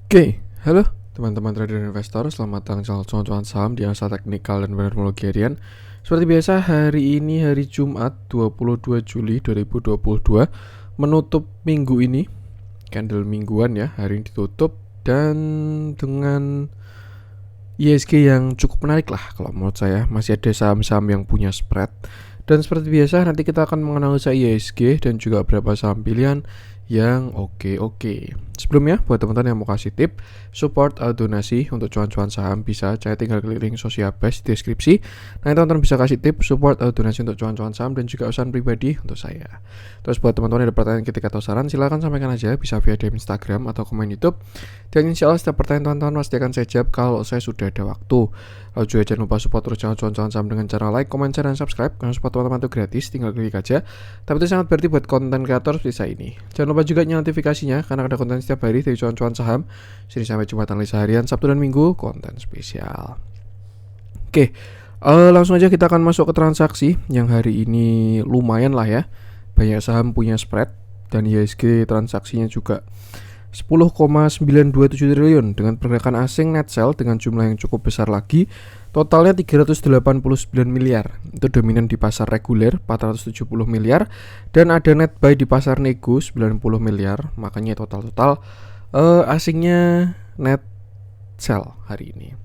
Oke, halo teman-teman trader dan investor, selamat datang channel cuan-cuan saham di analisa teknikal dan teknologi harian. Seperti biasa, hari ini hari Jumat 22 Juli 2022 menutup minggu ini, candle mingguan ya, hari ini ditutup dan dengan IHSG yang cukup menarik lah kalau menurut saya. Masih ada saham-saham yang punya spread. Dan seperti biasa nanti kita akan menganalisa IHSG dan juga beberapa saham pilihan yang oke. Sebelumnya buat teman-teman yang mau kasih tip, support atau donasi untuk cuan-cuan saham bisa, saya tinggal klik link Sociabase di deskripsi. Nah, teman-teman bisa kasih tip, support atau donasi untuk cuan-cuan saham dan juga usaha pribadi untuk saya. Terus buat teman-teman yang ada pertanyaan, kritik atau saran, silahkan sampaikan aja, bisa via DM Instagram atau komen YouTube. Dan insya Allah setiap pertanyaan teman-teman pasti akan saya jawab kalau saya sudah ada waktu. Lalu juga jangan lupa support terus channel cuan-cuan saham dengan cara like, comment, share, dan subscribe. Karena support teman-teman itu gratis, tinggal klik aja. Tapi itu sangat berarti buat konten kreator seperti saya ini. Jangan lupa juga nyalakan notifikasinya karena ada konten setiap hari dari cuan-cuan saham. Sini sampai Jumat, analisa harian, Sabtu dan Minggu, konten spesial. Oke, langsung aja kita akan masuk ke transaksi yang hari ini lumayan lah ya. Banyak saham punya spread dan IHSG transaksinya juga 10,927 triliun dengan pergerakan asing net sell dengan jumlah yang cukup besar lagi, totalnya 389 miliar. Itu dominan di pasar reguler 470 miliar dan ada net buy di pasar nego 90 miliar. Makanya total asingnya net sell hari ini.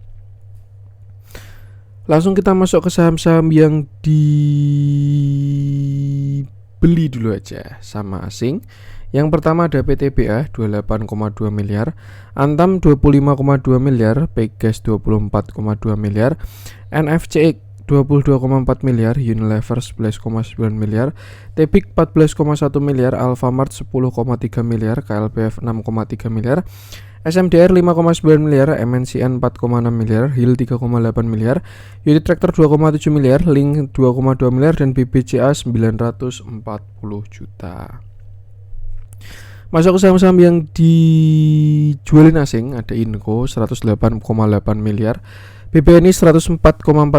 Langsung kita masuk ke saham-saham yang dibeli dulu aja sama asing. Yang pertama ada PTBA 28,2 miliar, Antam 25,2 miliar, Pegas 24,2 miliar, NFCX 22,4 miliar, Unilever 11,9 miliar, Tepik 14,1 miliar, Alfamart 10,3 miliar, KLPF 6,3 miliar, SMDR 5,9 miliar, MNCN 4,6 miliar, HIL 3,8 miliar, Unit Tractor 2,7 miliar, Link 2,2 miliar, dan BBCA 940 juta. Masuk ke saham-saham yang dijualin asing, ada Inco 108,8 miliar, BBNI 104,4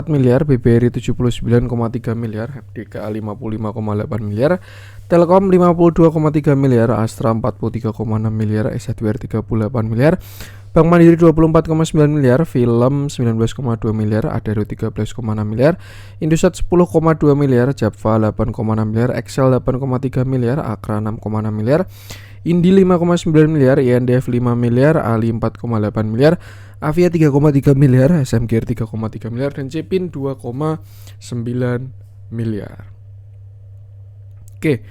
miliar, BBRI 79,3 miliar, DKA 55,8 miliar, Telkom 52,3 miliar, Astra 43,6 miliar, SHWR 38 miliar, Bank Mandiri 24,9 miliar, Film 19,2 miliar, Adaro 13,6 miliar, Indosat 10,2 miliar, Japfa 8,6 miliar, Excel 8,3 miliar, Akra 6,6 miliar, Indi 5,9 miliar, INDF 5 miliar, Ali 4,8 miliar, Avia 3,3 miliar, SMGR 3,3 miliar, dan Cepin 2,9 miliar. Oke,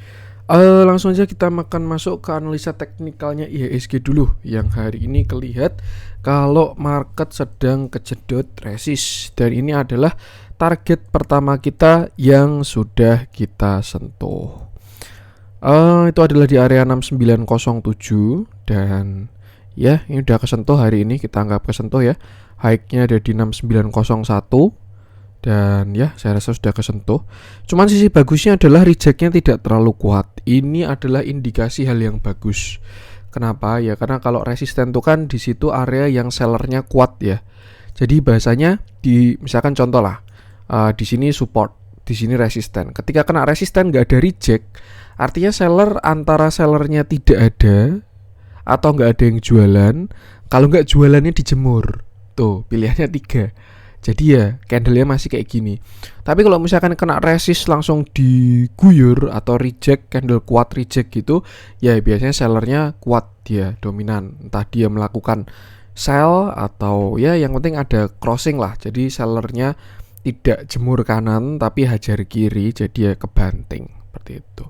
langsung aja kita masuk ke analisa teknikalnya IHSG dulu. Yang hari ini kelihatan kalau market sedang kejedot resist, dan ini adalah target pertama kita yang sudah kita sentuh. Itu adalah di area 6907 dan ya ini udah kesentuh hari ini, kita anggap kesentuh ya. High-nya ada di 6901 dan ya saya rasa sudah kesentuh. Cuman sisi bagusnya adalah reject-nya tidak terlalu kuat. Ini adalah indikasi hal yang bagus. Kenapa? Ya karena kalau resisten itu kan di situ area yang sellernya kuat ya. Jadi bahasanya di misalkan contoh lah, di sini support, di sini resisten. Ketika kena resisten nggak ada reject, artinya antara sellernya tidak ada atau nggak ada yang jualan. Kalau nggak jualannya dijemur. Tuh pilihannya 3. Jadi ya candlenya masih kayak gini. Tapi kalau misalkan kena resist langsung diguyur atau reject, candle kuat reject gitu, ya biasanya sellernya kuat, dia dominan. Entah dia melakukan sell atau ya yang penting ada crossing lah. Jadi sellernya tidak jemur kanan tapi hajar kiri, jadi ya kebanting seperti itu.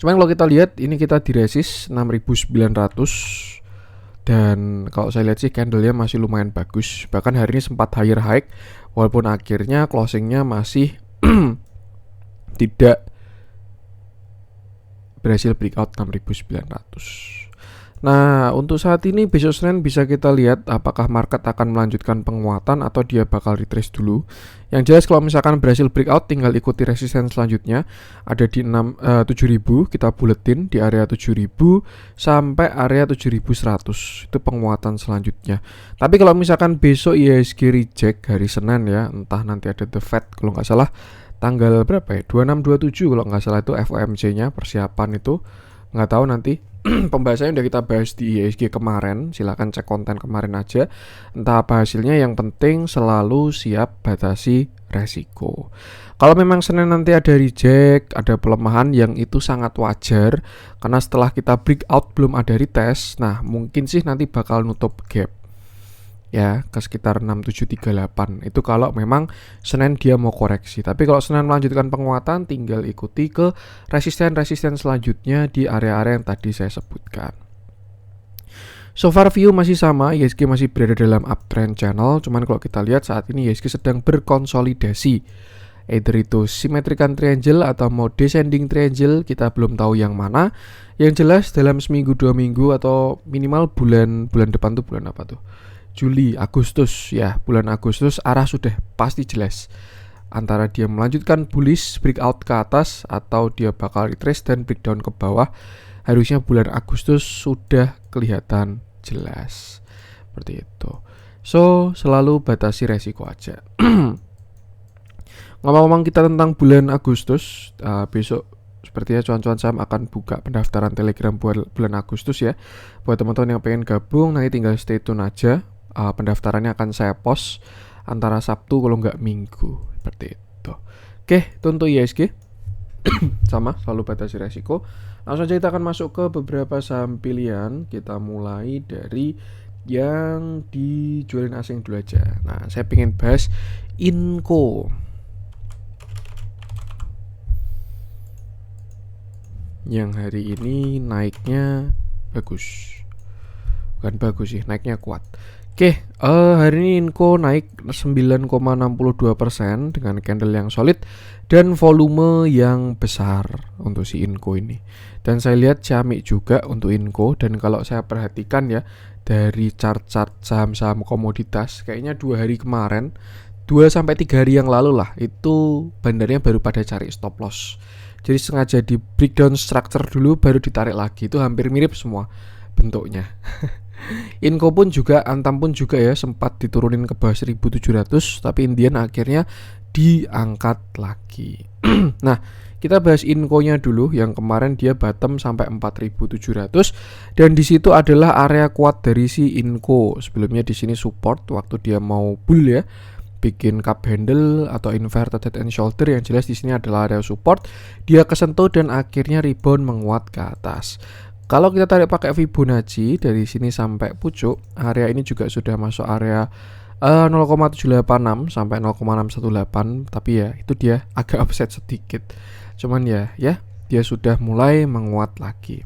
Cuman kalau kita lihat ini kita di resist 6.900 dan kalau saya lihat sih candlenya masih lumayan bagus. Bahkan hari ini sempat higher high walaupun akhirnya closingnya masih tidak berhasil breakout 6.900. Nah, untuk saat ini besok Senin bisa kita lihat apakah market akan melanjutkan penguatan atau dia bakal retrace dulu. Yang jelas kalau misalkan berhasil breakout tinggal ikuti resisten selanjutnya. Ada di 7.000, kita buletin di area 7.000 sampai area 7.100. Itu penguatan selanjutnya. Tapi kalau misalkan besok IHSG reject hari Senin ya, entah nanti ada The Fed kalau nggak salah tanggal berapa ya, 26-27 kalau nggak salah itu FOMC-nya persiapan itu, nggak tahu nanti pembahasannya udah kita bahas di IHSG kemarin. Silahkan cek konten kemarin aja. Entah apa hasilnya, yang penting selalu siap batasi resiko. Kalau memang Senin nanti ada reject, ada pelemahan, yang itu sangat wajar karena setelah kita breakout belum ada retest. Nah, mungkin sih nanti bakal nutup gap ya ke sekitar 6738. Itu kalau memang Senin dia mau koreksi. Tapi kalau Senin melanjutkan penguatan, tinggal ikuti ke resisten-resisten selanjutnya di area-area yang tadi saya sebutkan. So far view masih sama, IHSG masih berada dalam uptrend channel. Cuman kalau kita lihat saat ini IHSG sedang berkonsolidasi, either itu symmetrical triangle atau mau descending triangle, kita belum tahu yang mana. Yang jelas dalam seminggu 2 minggu atau minimal bulan depan tuh bulan apa tuh, Juli, Agustus ya, bulan Agustus arah sudah pasti jelas. Antara dia melanjutkan bullish breakout ke atas atau dia bakal retrace dan breakdown ke bawah. Harusnya bulan Agustus sudah kelihatan jelas. Seperti itu. So, selalu batasi resiko aja. Ngomong-ngomong kita tentang bulan Agustus, besok sepertinya cuan-cuan saham akan buka pendaftaran Telegram bulan Agustus ya. Buat teman-teman yang pengen gabung, nanti tinggal stay tune aja. Pendaftarannya akan saya post antara Sabtu kalau nggak Minggu, seperti itu. Oke, itu untuk IHSG. Sama, selalu batasi resiko. Langsung aja kita akan masuk ke beberapa saham pilihan. Kita mulai dari yang dijualin asing dulu aja. Nah, saya pengen bahas Inco. Yang hari ini naiknya bagus. Bukan bagus sih, naiknya kuat. Oke, hari ini Inco naik 9,62% dengan candle yang solid dan volume yang besar untuk si Inco ini. Dan saya lihat ciamik juga untuk Inco, dan kalau saya perhatikan ya dari chart-chart saham-saham komoditas, kayaknya 2 hari kemarin, 2-3 hari yang lalu lah, itu bandarnya baru pada cari stop loss. Jadi sengaja di breakdown structure dulu baru ditarik lagi. Itu hampir mirip semua bentuknya. Inco pun juga, Antam pun juga ya sempat diturunin ke bawah 1700, tapi Indian akhirnya diangkat lagi. Nah, kita bahas Inco-nya dulu. Yang kemarin dia bottom sampai 4700 dan di situ adalah area kuat dari si Inco. Sebelumnya di sini support waktu dia mau bull ya, bikin cup handle atau inverted head and shoulder. Yang jelas di sini adalah area support. Dia kesentuh dan akhirnya rebound menguat ke atas. Kalau kita tarik pakai Fibonacci dari sini sampai pucuk, area ini juga sudah masuk area 0,786 sampai 0,618, tapi ya itu dia agak offset sedikit. Cuman ya dia sudah mulai menguat lagi.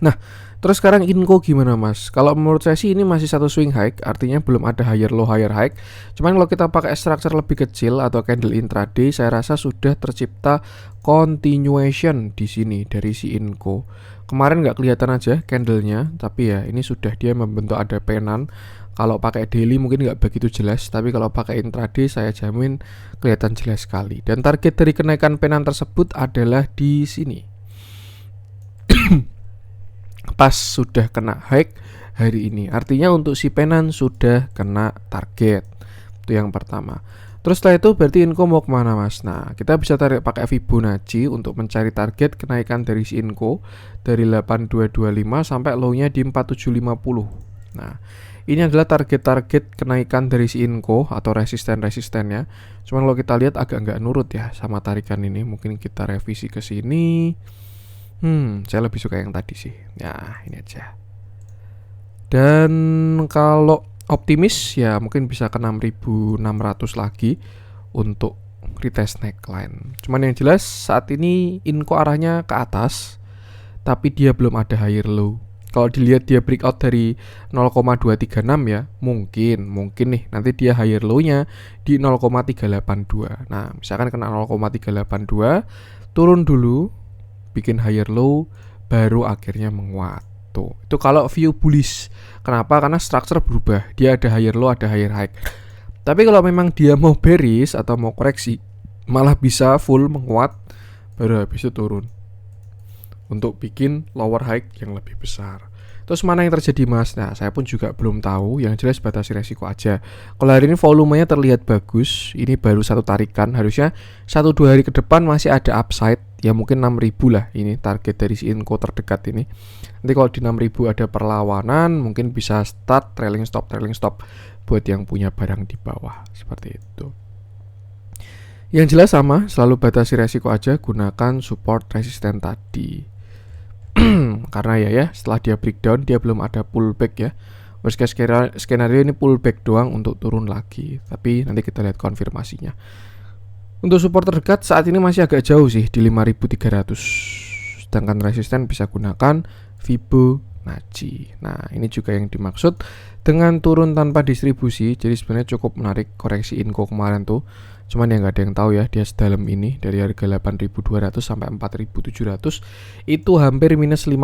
Nah, terus sekarang Inco gimana mas? Kalau menurut saya sih ini masih satu swing high, artinya belum ada higher low higher high. Cuman kalau kita pakai structure lebih kecil atau candle intraday, saya rasa sudah tercipta continuation di sini dari si Inco. Kemarin nggak kelihatan aja candlenya, tapi ya ini sudah dia membentuk ada penan. Kalau pakai daily mungkin nggak begitu jelas, tapi kalau pakai intraday saya jamin kelihatan jelas sekali. Dan target dari kenaikan penan tersebut adalah di sini. Pas sudah kena high hari ini, artinya untuk si penan sudah kena target. Itu yang pertama. Terus setelah itu berarti Inco mau kemana mas? Nah, kita bisa tarik pakai Fibonacci untuk mencari target kenaikan dari si Inco dari 8225 sampai low-nya di 4750. Nah, ini adalah target-target kenaikan dari si Inco atau resisten-resistennya. Cuman kalau kita lihat agak nggak nurut ya sama tarikan ini. Mungkin kita revisi ke sini. Saya lebih suka yang tadi sih. Ya, ini aja. Dan kalau optimis ya mungkin bisa ke 6.600 lagi untuk retest neckline. Cuman yang jelas saat ini Inco arahnya ke atas, tapi dia belum ada higher low. Kalau dilihat dia breakout dari 0,236 ya, mungkin nih nanti dia higher low-nya di 0,382. Nah, misalkan kena 0,382, turun dulu, bikin higher low, baru akhirnya menguat. Tuh, itu kalau view bullish. Kenapa? Karena structure berubah. Dia ada higher low, ada higher high. Tapi kalau memang dia mau bearish atau mau koreksi, malah bisa full menguat, baru habis itu turun untuk bikin lower high yang lebih besar. Terus mana yang terjadi mas? Nah, saya pun juga belum tahu. Yang jelas batasi resiko aja. Kalau hari ini volumenya terlihat bagus. Ini baru satu tarikan. Harusnya 1-2 hari ke depan masih ada upside. ya mungkin 6.000 lah, ini target dari si Inco terdekat ini. Nanti kalau di 6.000 ada perlawanan, mungkin bisa start trailing stop buat yang punya barang di bawah, seperti itu. Yang jelas sama, selalu batasi resiko aja, gunakan support resisten tadi. Karena ya setelah dia breakdown dia belum ada pullback ya. Worst case skenario ini pullback doang untuk turun lagi, tapi nanti kita lihat konfirmasinya. Untuk support terdekat saat ini masih agak jauh sih di 5.300. Sedangkan resisten bisa gunakan Fibonacci. Nah, ini juga yang dimaksud dengan turun tanpa distribusi. Jadi sebenarnya cukup menarik koreksi Inco kemarin tuh. Cuman ya nggak ada yang tahu ya, dia sedalam ini dari harga 8.200 sampai 4.700 itu hampir minus 50%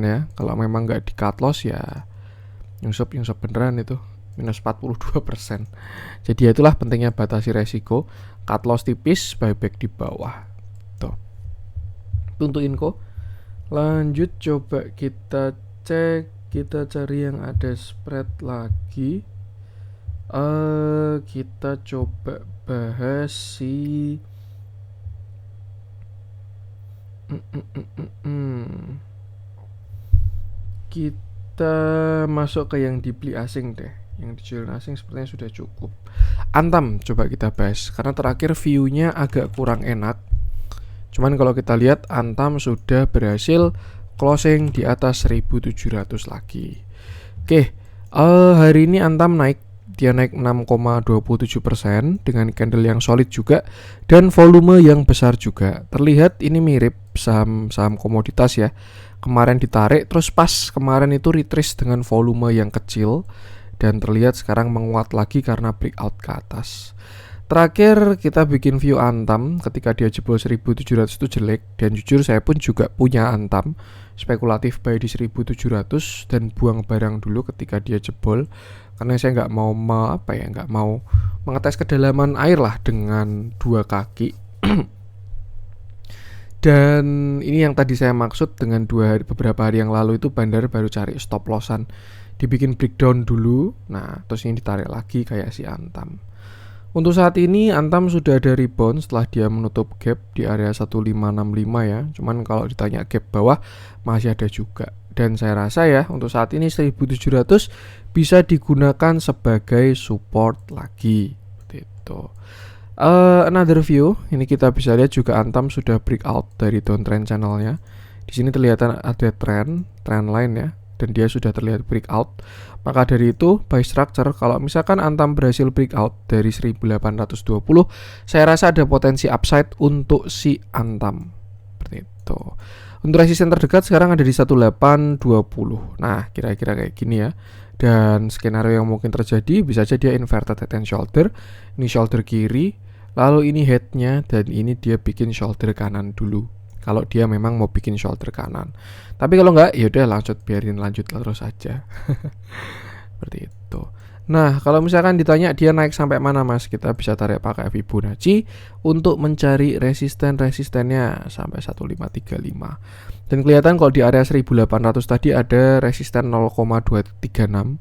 ya. Kalau memang nggak di cut loss ya nyungsep beneran itu minus 42%. Jadi itulah pentingnya batasi resiko, cut loss tipis, buyback di bawah. Tuh. Untuk Inco. Lanjut coba kita cek, kita cari yang ada spread lagi. Kita coba bahas si kita masuk ke yang dibeli asing deh. Yang dijual asing sepertinya sudah cukup. Antam coba kita bahas, karena terakhir view-nya agak kurang enak. Cuman kalau kita lihat Antam sudah berhasil closing di atas 1.700 lagi. Oke, hari ini Antam naik. Dia naik 6,27% dengan candle yang solid juga dan volume yang besar juga. Terlihat ini mirip saham komoditas ya. Kemarin ditarik terus pas kemarin itu retrace dengan volume yang kecil dan terlihat sekarang menguat lagi karena breakout ke atas. Terakhir kita bikin view Antam ketika dia jebol 1.700 itu jelek, dan jujur saya pun juga punya Antam spekulatif buy di 1.700 dan buang barang dulu ketika dia jebol, karena saya nggak mau mengetes kedalaman air lah dengan dua kaki. Dan ini yang tadi saya maksud dengan beberapa hari yang lalu itu Bandar baru cari stop lossan, dibikin breakdown dulu, nah terus ini ditarik lagi kayak si Antam. Untuk saat ini Antam sudah ada rebound setelah dia menutup gap di area 1565 ya. Cuman kalau ditanya gap bawah masih ada juga. Dan saya rasa ya untuk saat ini 1.700 bisa digunakan sebagai support lagi. Seperti itu. Another view, ini kita bisa lihat juga Antam sudah breakout dari downtrend channelnya. Di sini terlihat ada trend line ya, dan dia sudah terlihat breakout. Maka dari itu buy structure, kalau misalkan Antam berhasil breakout dari 1820, saya rasa ada potensi upside untuk si Antam. Seperti itu. Untuk resisten terdekat sekarang ada di 1820. Nah, kira-kira kayak gini ya. Dan skenario yang mungkin terjadi bisa aja dia inverted head and shoulder. Ini shoulder kiri, lalu ini headnya, dan ini dia bikin shoulder kanan dulu. Kalau dia memang mau bikin shoulder kanan. Tapi kalau enggak, ya udah biarin lanjut terus aja. Seperti itu. Nah, kalau misalkan ditanya dia naik sampai mana Mas, kita bisa tarik pakai Fibonacci untuk mencari resistennya sampai 1535. Dan kelihatan kalau di area 1800 tadi ada resisten 0,236.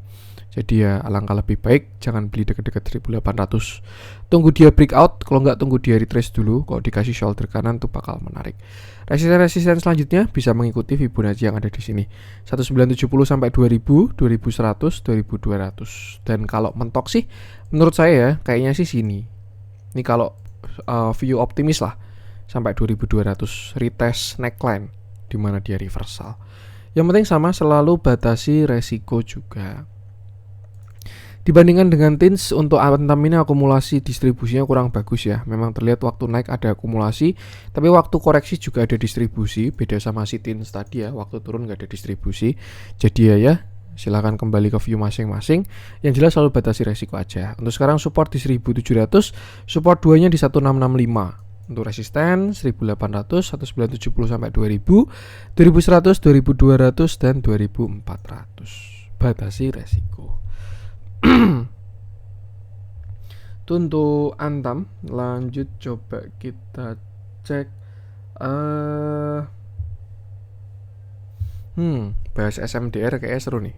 Jadi ya alangkah lebih baik jangan beli dekat-dekat 1800. Tunggu dia breakout, kalau nggak tunggu dia retrace dulu. Kalau dikasih shoulder kanan tuh bakal menarik. Resisten selanjutnya bisa mengikuti Fibonacci yang ada di sini. 1970 sampai 2000, 2100, 2200. Dan kalau mentok sih menurut saya ya kayaknya sih sini. Ini kalau view optimis lah sampai 2200 retest neckline di mana dia reversal. Yang penting sama selalu batasi resiko juga. Dibandingkan dengan TINS, untuk Antam ini akumulasi distribusinya kurang bagus ya. Memang terlihat waktu naik ada akumulasi, tapi waktu koreksi juga ada distribusi. Beda sama si TINS tadi ya, waktu turun nggak ada distribusi. Jadi ya silakan kembali ke view masing-masing. Yang jelas selalu batasi resiko aja. Untuk sekarang support di 1700, support 2-nya di 1665. Untuk resisten 1800, 1970 sampai 2000, 2100, 2200 dan 2400. Batasi resiko. Untuk Antam, lanjut coba kita cek. Bahas SMDR kayaknya seru nih.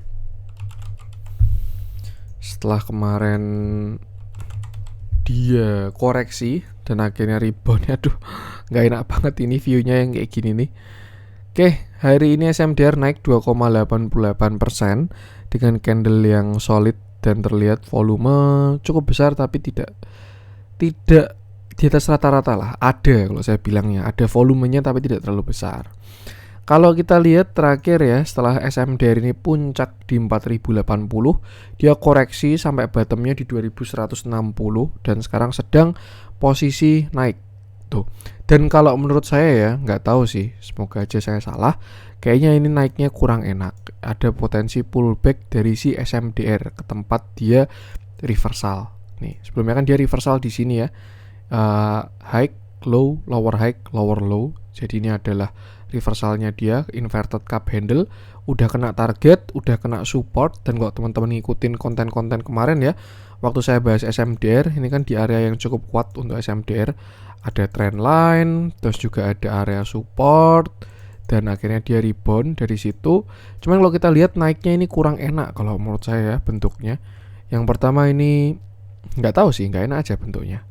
Setelah kemarin dia koreksi dan akhirnya rebound, aduh nggak enak banget ini viewnya yang kayak gini nih. Oke, hari ini SMDR naik 2,88% dengan candle yang solid dan terlihat volume cukup besar, tapi tidak di atas rata-rata lah. Ada, kalau saya bilangnya ada volumenya tapi tidak terlalu besar. Kalau kita lihat terakhir ya, setelah SMDR ini puncak di 4080, dia koreksi sampai bottomnya di 2160 dan sekarang sedang posisi naik tuh. Dan kalau menurut saya ya, nggak tahu sih, semoga aja saya salah, kayaknya ini naiknya kurang enak. Ada potensi pullback dari si SMDR ke tempat dia reversal. Nih, sebelumnya kan dia reversal di sini ya, high, low, lower high, lower low. Jadi ini adalah reversalnya dia, inverted cup handle, udah kena target, udah kena support. Dan kalau teman-teman ngikutin konten-konten kemarin ya, waktu saya bahas SMDR, ini kan di area yang cukup kuat untuk SMDR, ada trend line, terus juga ada area support, dan akhirnya dia rebound dari situ. Cuman kalau kita lihat naiknya ini kurang enak kalau menurut saya ya, bentuknya. Yang pertama ini nggak tahu sih, nggak enak aja bentuknya.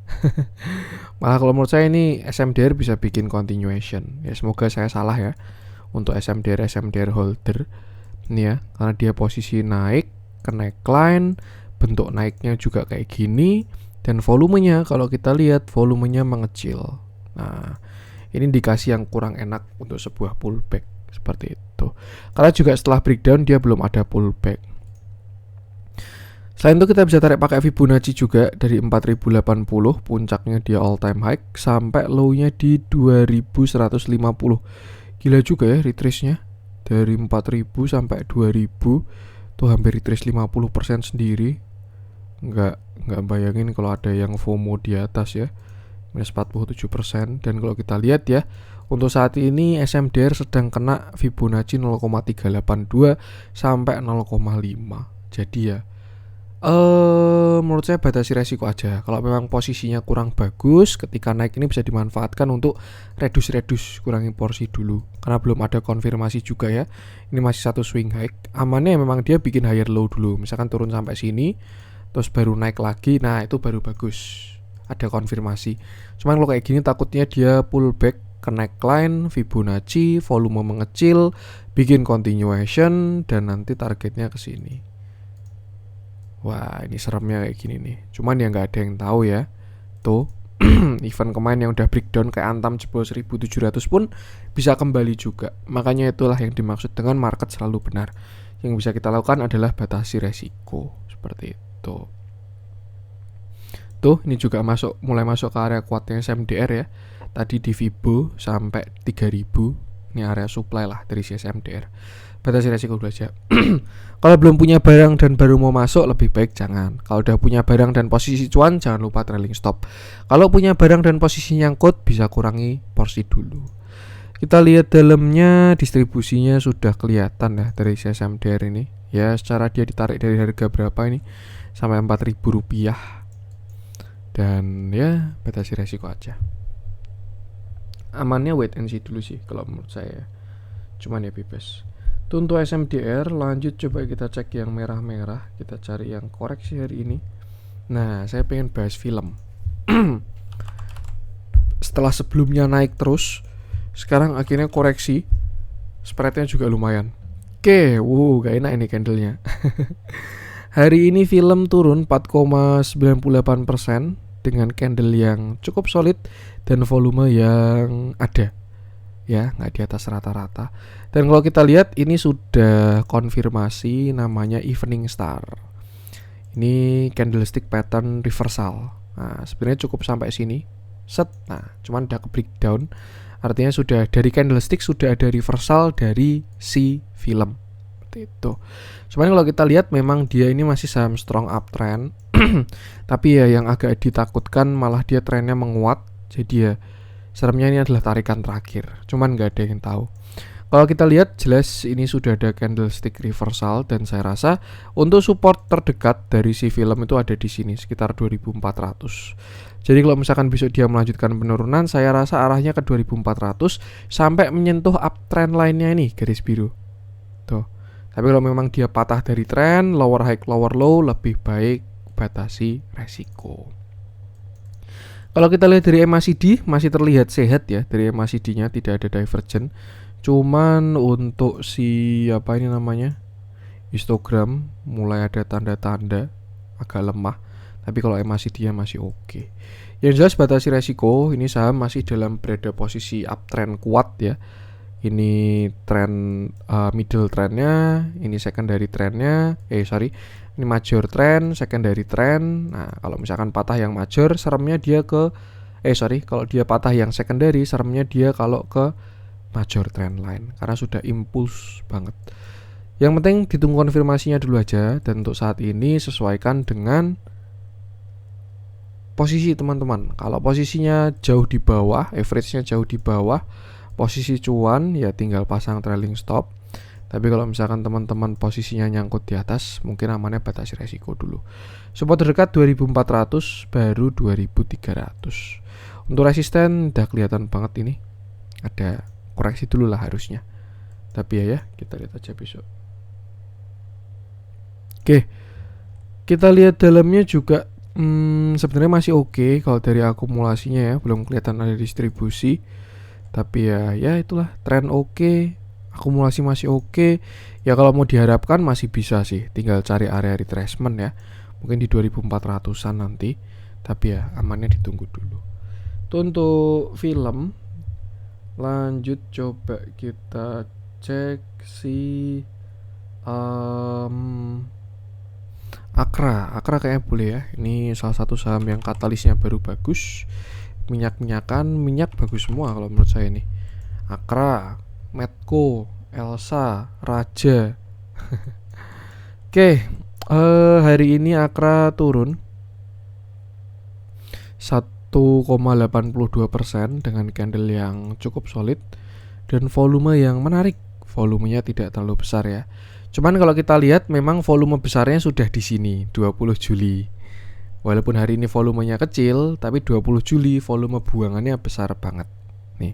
Malah kalau menurut saya ini SMDR bisa bikin continuation. Ya semoga saya salah ya untuk SMDR holder ini ya, karena dia posisi naik ke neckline, bentuk naiknya juga kayak gini, dan volumenya kalau kita lihat volumenya mengecil. Nah, ini indikasi yang kurang enak untuk sebuah pullback seperti itu. Karena juga setelah breakdown dia belum ada pullback. Selain itu kita bisa tarik pakai Fibonacci juga dari 4080, puncaknya dia all time high sampai low-nya di 2150. Gila juga ya retrace-nya. Dari 4000 sampai 2000 tuh hampir retrace 50% sendiri. Nggak bayangin kalau ada yang FOMO di atas ya. Minus 47%. Dan kalau kita lihat ya, untuk saat ini SMDR sedang kena Fibonacci 0,382 sampai 0,5. Jadi ya, menurut saya batasi resiko aja. Kalau memang posisinya kurang bagus, ketika naik ini bisa dimanfaatkan untuk reduce, kurangi porsi dulu. Karena belum ada konfirmasi juga ya. Ini masih satu swing high. Amannya memang dia bikin higher low dulu. Misalkan turun sampai sini, terus baru naik lagi. Nah itu baru bagus, ada konfirmasi. Cuman kalau kayak gini takutnya dia pullback ke neckline, Fibonacci, volume mengecil, bikin continuation, dan nanti targetnya ke sini. Wah ini seremnya kayak gini nih. Cuman ya nggak ada yang tahu ya. Tuh event kemarin yang udah breakdown kayak Antam jebol 1700 pun bisa kembali juga. Makanya itulah yang dimaksud dengan market selalu benar. Yang bisa kita lakukan adalah batasi resiko. Seperti itu. Tuh ini juga mulai masuk ke area kuatnya SMDR ya. Tadi di Fibo sampai 3000. Ini area supply lah dari si SMDR. Batasi resiko dulu aja. Kalau belum punya barang dan baru mau masuk, lebih baik jangan. Kalau udah punya barang dan posisi cuan, jangan lupa trailing stop. Kalau punya barang dan posisi nyangkut, bisa kurangi porsi dulu. Kita lihat dalamnya, distribusinya sudah kelihatan ya dari SMDR ini. Ya secara dia ditarik dari harga berapa ini, sampai 4.000 rupiah. Dan ya batasi resiko aja. Amannya wait and see dulu sih kalau menurut saya. Cuman ya bebas. Untuk SMDR, lanjut coba kita cek yang merah-merah. Kita cari yang koreksi hari ini. Nah, saya pengen bahas film. Setelah sebelumnya naik terus, sekarang akhirnya koreksi. Spreadnya juga lumayan. Oke, gak enak ini candlenya. Hari ini film turun 4,98% dengan candle yang cukup solid dan volume yang ada. Ya, nggak di atas rata-rata. Dan kalau kita lihat ini sudah konfirmasi namanya evening star. Ini candlestick pattern reversal. Nah, sebenarnya cukup sampai sini. Set. Nah, cuman udah ke breakdown. Artinya sudah dari candlestick sudah ada reversal dari si film. Seperti itu. Cuman kalau kita lihat memang dia ini masih saham strong uptrend. Tapi ya yang agak ditakutkan malah dia trennya menguat. Jadi ya seremnya ini adalah tarikan terakhir. Cuman gak ada yang tahu. Kalau kita lihat jelas ini sudah ada candlestick reversal. Dan saya rasa untuk support terdekat dari si film itu ada di sini sekitar 2400. Jadi kalau misalkan besok dia melanjutkan penurunan, saya rasa arahnya ke 2400 sampai menyentuh uptrend lainnya ini, garis biru. Tuh. Tapi kalau memang dia patah dari tren, lower high lower low, lebih baik batasi resiko. Kalau kita lihat dari MACD masih terlihat sehat ya, dari MACD-nya tidak ada divergen. Cuman untuk si apa ini namanya, histogram mulai ada tanda-tanda agak lemah. Tapi kalau MACD-nya masih oke. Yang jelas batasi resiko, ini saham masih dalam berada posisi uptrend kuat ya. Ini trend middle trendnya, ini secondary trendnya, ini major trend, secondary trend. Nah, kalau misalkan patah yang major, seremnya dia ke kalau dia patah yang secondary, seremnya dia kalau ke major trend line karena sudah impuls banget. Yang penting ditunggu konfirmasinya dulu aja, dan untuk saat ini sesuaikan dengan posisi teman-teman. Kalau posisinya jauh di bawah, average-nya jauh di bawah, posisi cuan ya tinggal pasang trailing stop. Tapi kalau misalkan teman-teman posisinya nyangkut di atas, mungkin amannya batasi resiko dulu. Support terdekat 2400, baru 2300. Untuk resisten udah kelihatan banget ini. Ada koreksi dulu lah harusnya. Tapi ya kita lihat aja besok. Oke. Kita lihat dalamnya juga sebenarnya masih oke kalau dari akumulasinya ya, belum kelihatan ada distribusi. Tapi ya itulah, tren oke, akumulasi masih oke. Ya kalau mau diharapkan masih bisa sih, tinggal cari area retracement ya. Mungkin di 2400-an nanti. Tapi ya amannya ditunggu dulu. Itu untuk film. Lanjut coba kita cek si Akra kayaknya boleh ya. Ini salah satu saham yang katalisnya baru bagus. Minyak bagus semua kalau menurut saya nih. Akra, Medco, Elsa, Raja. Oke, hari ini Akra turun 1,82% dengan candle yang cukup solid dan volume yang menarik. Volumenya tidak terlalu besar ya. Cuman kalau kita lihat memang volume besarnya sudah di sini 20 Juli. Walaupun hari ini volumenya kecil, tapi 20 Juli volume buangannya besar banget. Nih,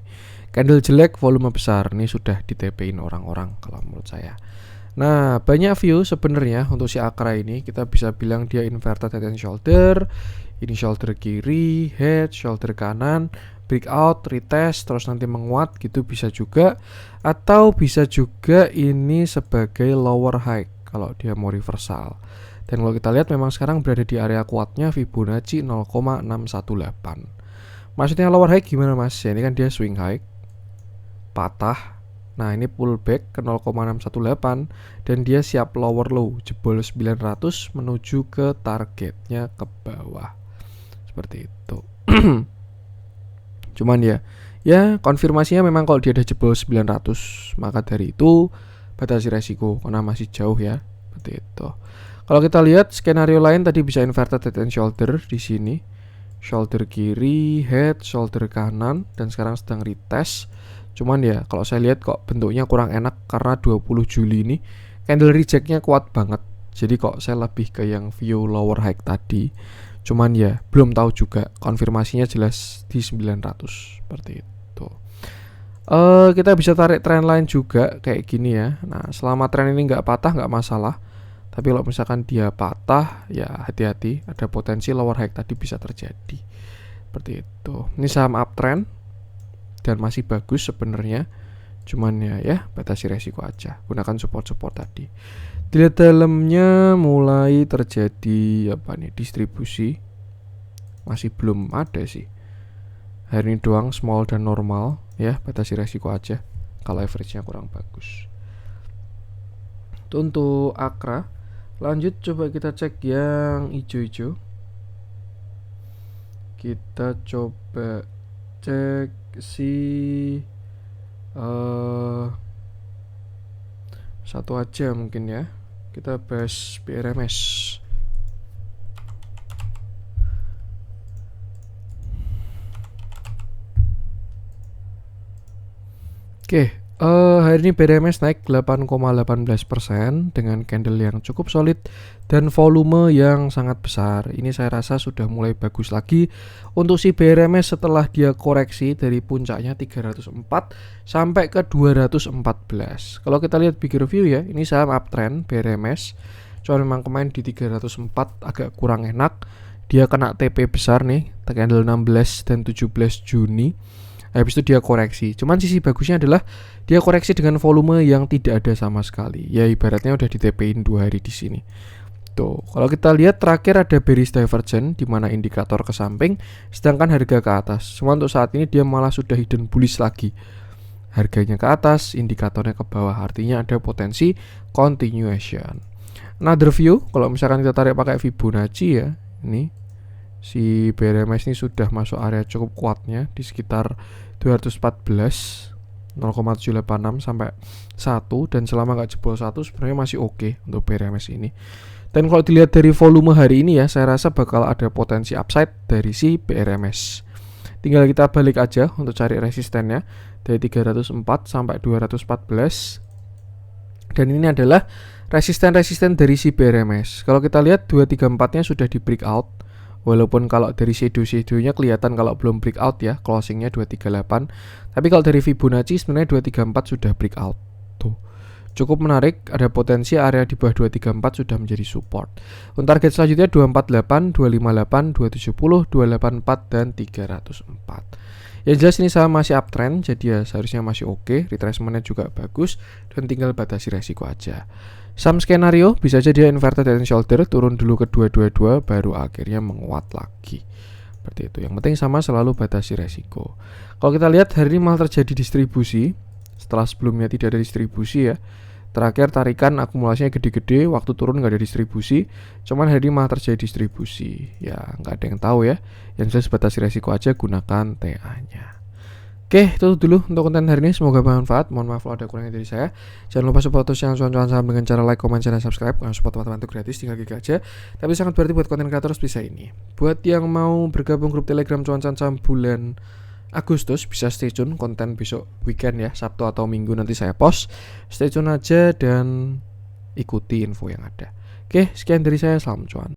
candle jelek volume besar. Ini sudah di-TP-in orang-orang kalau menurut saya. Nah, banyak view sebenarnya untuk si Akra ini. Kita bisa bilang dia inverted head and shoulder. Ini shoulder kiri, head, shoulder kanan, breakout, retest, terus nanti menguat gitu bisa juga. Atau bisa juga ini sebagai lower high kalau dia mau reversal. Dan kalau kita lihat memang sekarang berada di area kuatnya Fibonacci 0,618. Maksudnya lower high gimana mas? Ya, ini kan dia swing high, patah. Nah ini pullback ke 0,618 dan dia siap lower low, jebol 900 menuju ke targetnya ke bawah. Seperti itu. Cuman ya konfirmasinya memang kalau dia ada jebol 900, maka dari itu batasi resiko karena masih jauh ya. Seperti itu. Kalau kita lihat skenario lain tadi bisa inverted head and shoulder di sini. Shoulder kiri, head, shoulder kanan, dan sekarang sedang retest. Cuman ya kalau saya lihat kok bentuknya kurang enak karena 20 Juli ini candle rejectnya kuat banget. Jadi kok saya lebih ke yang view lower high tadi. Cuman ya belum tahu juga, konfirmasinya jelas di 900 seperti itu. Kita bisa tarik tren lain juga kayak gini ya. Nah selama tren ini nggak patah nggak masalah. Tapi kalau misalkan dia patah, ya hati-hati, ada potensi lower high tadi bisa terjadi. Seperti itu. Ini saham uptrend dan masih bagus sebenarnya. Cuman ya batasi resiko aja. Gunakan support-support tadi. Dilihat dalamnya mulai terjadi distribusi. Masih belum ada sih. Hari ini doang small dan normal ya, batasi resiko aja kalau average-nya kurang bagus. Itu untuk Akra. Lanjut coba kita cek yang hijau-hijau. Kita coba cek si satu aja mungkin ya. Kita bahas BRMS. Oke, hari ini BRMS naik 8,18% dengan candle yang cukup solid dan volume yang sangat besar. Ini saya rasa sudah mulai bagus lagi untuk si BRMS setelah dia koreksi dari puncaknya 304 sampai ke 214. Kalau kita lihat big review ya, ini saham uptrend BRMS. Cuma memang kemarin di 304 agak kurang enak. dia kena TP besar nih, tanggal 16 dan 17 Juni. Habis itu dia koreksi. Cuman sisi bagusnya adalah dia koreksi dengan volume yang tidak ada sama sekali. Ya ibaratnya udah di TP-in 2 hari di sini. Tuh, kalau kita lihat terakhir ada bearish divergence di mana indikator ke samping sedangkan harga ke atas. Cuma untuk saat ini dia malah sudah hidden bullish lagi. Harganya ke atas, indikatornya ke bawah. Artinya ada potensi continuation. Another view, kalau misalkan kita tarik pakai Fibonacci ya, ini si BRMS ini sudah masuk area cukup kuatnya di sekitar 214 0,786 sampai 1, dan selama nggak jebol 1 sebenarnya masih oke untuk BRMS ini. Dan kalau dilihat dari volume hari ini ya, saya rasa bakal ada potensi upside dari si BRMS. Tinggal kita balik aja untuk cari resistennya dari 304 sampai 214. Dan ini adalah resisten-resisten dari si BRMS. Kalau kita lihat 234-nya sudah di breakout. Walaupun kalau dari shadow-shadownya kelihatan kalau belum breakout ya, closingnya 238. Tapi kalau dari Fibonacci sebenarnya 234 sudah breakout. Tuh. Cukup menarik, ada potensi area di bawah 234 sudah menjadi support. Untuk target selanjutnya 248, 258, 270, 284 dan 304. Yang jelas ini sama masih uptrend, jadi ya seharusnya masih oke, retracementnya juga bagus, dan tinggal batasi resiko aja. Some skenario bisa aja dia inverted head and shoulder, turun dulu ke 222, baru akhirnya menguat lagi. Seperti itu. Yang penting sama selalu batasi resiko. Kalau kita lihat hari ini malah terjadi distribusi, setelah sebelumnya tidak ada distribusi ya. Terakhir tarikan akumulasinya gede-gede, waktu turun nggak ada distribusi, cuman hari ini malah terjadi distribusi. Ya nggak ada yang tahu ya. Yang jelas batasi resiko aja, gunakan TA-nya. Oke, itu dulu untuk konten hari ini. Semoga bermanfaat. Mohon maaf kalau ada kurangnya dari saya. Jangan lupa support terus channel cuan-cuan saham dengan cara like, comment, dan subscribe. Karena support teman-teman itu gratis, tinggal klik aja. Tapi sangat berarti buat konten kreator bisa ini. Buat yang mau bergabung grup Telegram cuan-cuan saham bulan Agustus, bisa stay tune konten besok weekend ya, Sabtu atau Minggu nanti saya post. Stay tune aja dan ikuti info yang ada. Oke, sekian dari saya, salam cuan.